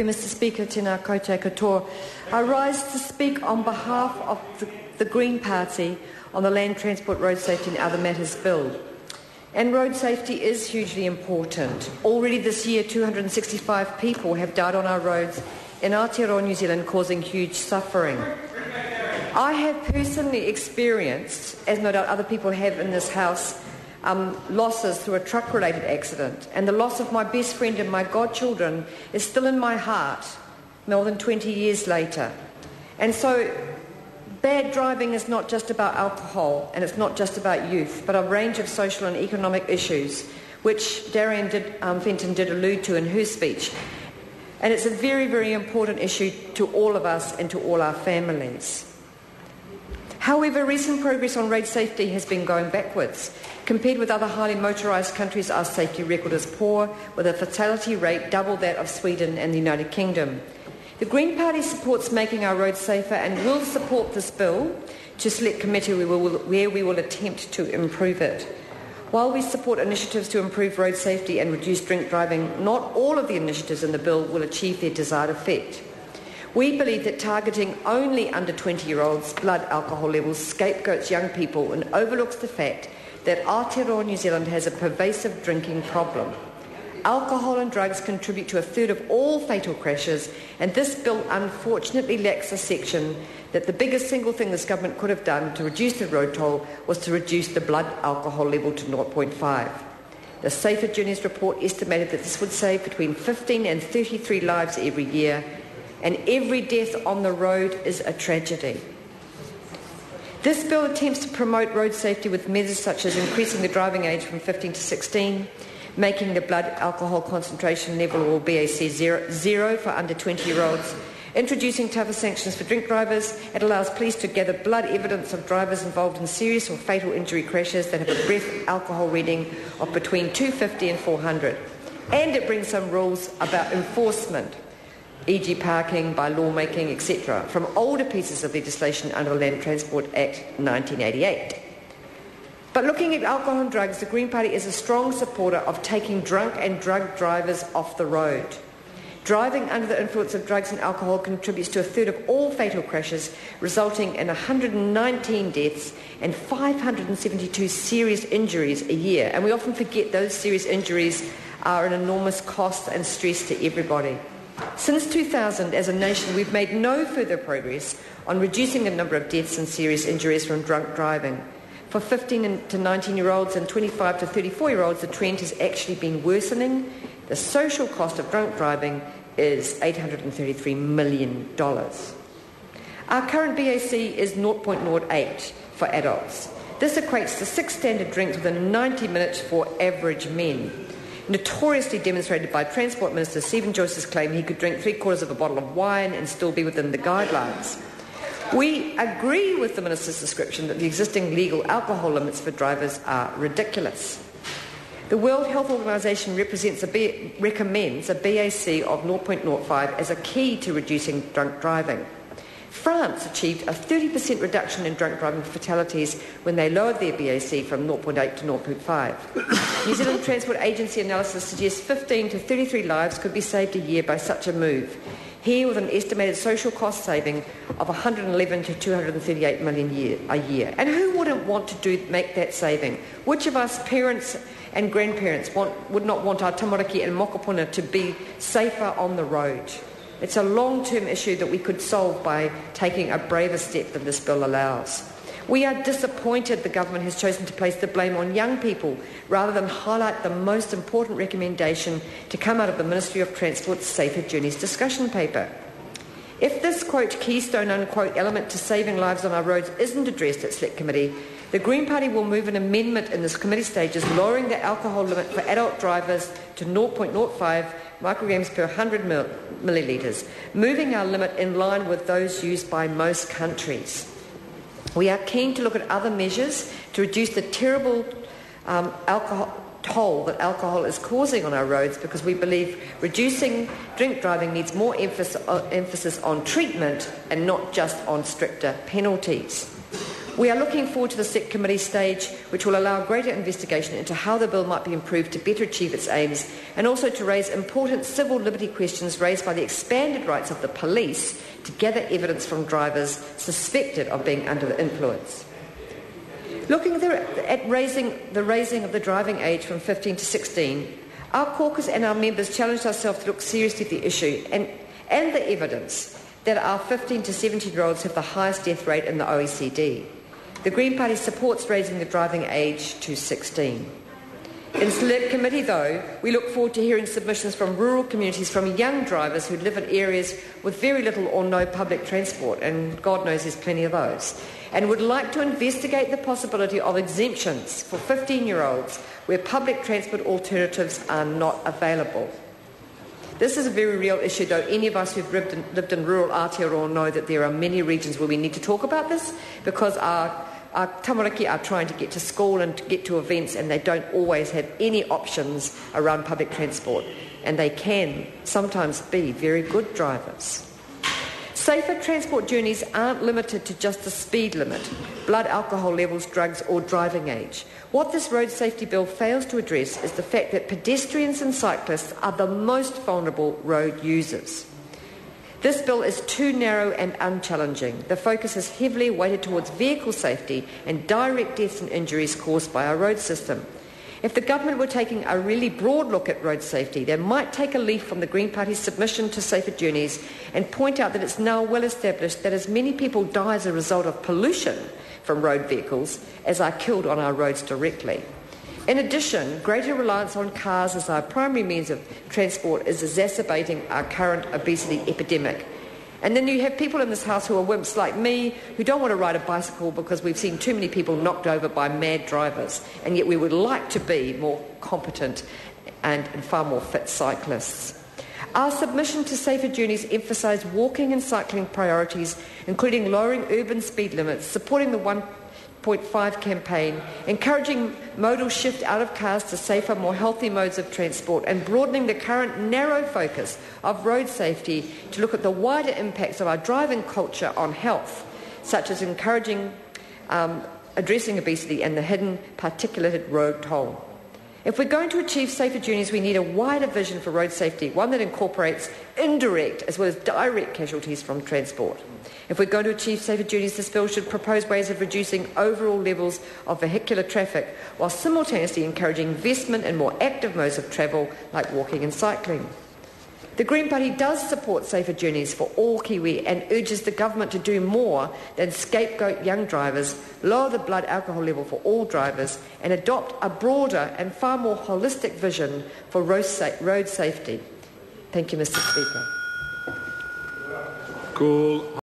Mr. Speaker, tēnā koutou katoa. I rise to speak on behalf of the Green Party on the Land Transport, Road Safety and Other Matters Bill. And road safety is hugely important. Already this year, 265 people have died on our roads in Aotearoa, New Zealand, causing huge suffering. I have personally experienced, as no doubt other people have in this House, losses through a truck-related accident, and the loss of my best friend and my godchildren is still in my heart more than 20 years later. And so bad driving is not just about alcohol, and it's not just about youth, but a range of social and economic issues, which Darian Fenton did allude to in her speech. And it's a very, very important issue to all of us and to all our families. However, recent progress on road safety has been going backwards. Compared with other highly motorised countries, our safety record is poor, with a fatality rate double that of Sweden and the United Kingdom. The Green Party supports making our roads safer and will support this bill to select committee where we will attempt to improve it. While we support initiatives to improve road safety and reduce drink driving, not all of the initiatives in the bill will achieve their desired effect. We believe that targeting only under 20-year-olds' blood alcohol levels scapegoats young people and overlooks the fact that Aotearoa, New Zealand has a pervasive drinking problem. Alcohol and drugs contribute to a third of all fatal crashes, and this bill unfortunately lacks a section that the biggest single thing this government could have done to reduce the road toll was to reduce the blood alcohol level to 0.5. The Safer Journeys report estimated that this would save between 15 and 33 lives every year, and every death on the road is a tragedy. This bill attempts to promote road safety with measures such as increasing the driving age from 15 to 16, making the blood alcohol concentration level, or BAC, zero for under 20-year-olds, introducing tougher sanctions for drink drivers. It allows police to gather blood evidence of drivers involved in serious or fatal injury crashes that have a breath alcohol reading of between 250 and 400. And it brings some rules about enforcement, e.g. parking, by lawmaking, etc., from older pieces of legislation under the Land Transport Act 1988. But looking at alcohol and drugs, the Green Party is a strong supporter of taking drunk and drug drivers off the road. Driving under the influence of drugs and alcohol contributes to a third of all fatal crashes, resulting in 119 deaths and 572 serious injuries a year. And we often forget those serious injuries are an enormous cost and stress to everybody. Since 2000, as a nation, we've made no further progress on reducing the number of deaths and serious injuries from drunk driving. For 15 to 19-year-olds and 25 to 34-year-olds, the trend has actually been worsening. The social cost of drunk driving is $833 million. Our current BAC is 0.08 for adults. This equates to 6 standard drinks within 90 minutes for average men, notoriously demonstrated by Transport Minister Stephen Joyce's claim he could drink 3/4 of a bottle of wine and still be within the guidelines. We agree with the Minister's description that the existing legal alcohol limits for drivers are ridiculous. The World Health Organization recommends a BAC of 0.05 as a key to reducing drunk driving. France achieved a 30% reduction in drunk driving fatalities when they lowered their BAC from 0.8 to 0.5. New Zealand Transport Agency analysis suggests 15 to 33 lives could be saved a year by such a move. Here, with an estimated social cost saving of 111 to 238 million a year. And who wouldn't want to make that saving? Which of us, parents and grandparents, would not want our tamariki and mokopuna to be safer on the road? It's a long-term issue that we could solve by taking a braver step than this bill allows. We are disappointed the government has chosen to place the blame on young people rather than highlight the most important recommendation to come out of the Ministry of Transport's Safer Journeys discussion paper. If this, quote, keystone, unquote, element to saving lives on our roads isn't addressed at Select Committee, the Green Party will move an amendment in this committee stages lowering the alcohol limit for adult drivers to 0.05 micrograms per 100 millilitres, moving our limit in line with those used by most countries. We are keen to look at other measures to reduce the terrible alcohol toll that alcohol is causing on our roads, because we believe reducing drink driving needs more emphasis on treatment and not just on stricter penalties. We are looking forward to the SEC committee stage, which will allow greater investigation into how the bill might be improved to better achieve its aims, and also to raise important civil liberty questions raised by the expanded rights of the police to gather evidence from drivers suspected of being under the influence. Looking at raising of the driving age from 15 to 16, our caucus and our members challenged ourselves to look seriously at the issue and the evidence that our 15 to 17-year-olds have the highest death rate in the OECD. The Green Party supports raising the driving age to 16. In Select Committee, though, we look forward to hearing submissions from rural communities from young drivers who live in areas with very little or no public transport, and God knows there's plenty of those, and would like to investigate the possibility of exemptions for 15-year-olds where public transport alternatives are not available. This is a very real issue, though any of us who've lived in rural Aotearoa know that there are many regions where we need to talk about this, because our tamariki are trying to get to school and to get to events, and they don't always have any options around public transport, and they can sometimes be very good drivers. Safer transport journeys aren't limited to just the speed limit, blood alcohol levels, drugs or driving age. What this road safety bill fails to address is the fact that pedestrians and cyclists are the most vulnerable road users. This bill is too narrow and unchallenging. The focus is heavily weighted towards vehicle safety and direct deaths and injuries caused by our road system. If the government were taking a really broad look at road safety, they might take a leaf from the Green Party's submission to Safer Journeys and point out that it's now well established that as many people die as a result of pollution from road vehicles as are killed on our roads directly. In addition, greater reliance on cars as our primary means of transport is exacerbating our current obesity epidemic. And then you have people in this House who are wimps like me who don't want to ride a bicycle because we've seen too many people knocked over by mad drivers, and yet we would like to be more competent and far more fit cyclists. Our submission to Safer Journeys emphasised walking and cycling priorities, including lowering urban speed limits, supporting the 1.5 campaign, encouraging modal shift out of cars to safer, more healthy modes of transport, and broadening the current narrow focus of road safety to look at the wider impacts of our driving culture on health, such as encouraging addressing obesity and the hidden particulated road toll. If we're going to achieve safer journeys, we need a wider vision for road safety, one that incorporates indirect as well as direct casualties from transport. If we're going to achieve safer journeys, this bill should propose ways of reducing overall levels of vehicular traffic while simultaneously encouraging investment in more active modes of travel like walking and cycling. The Green Party does support safer journeys for all Kiwi and urges the government to do more than scapegoat young drivers, lower the blood alcohol level for all drivers, and adopt a broader and far more holistic vision for road safety. Thank you, Mr. Speaker. Cool.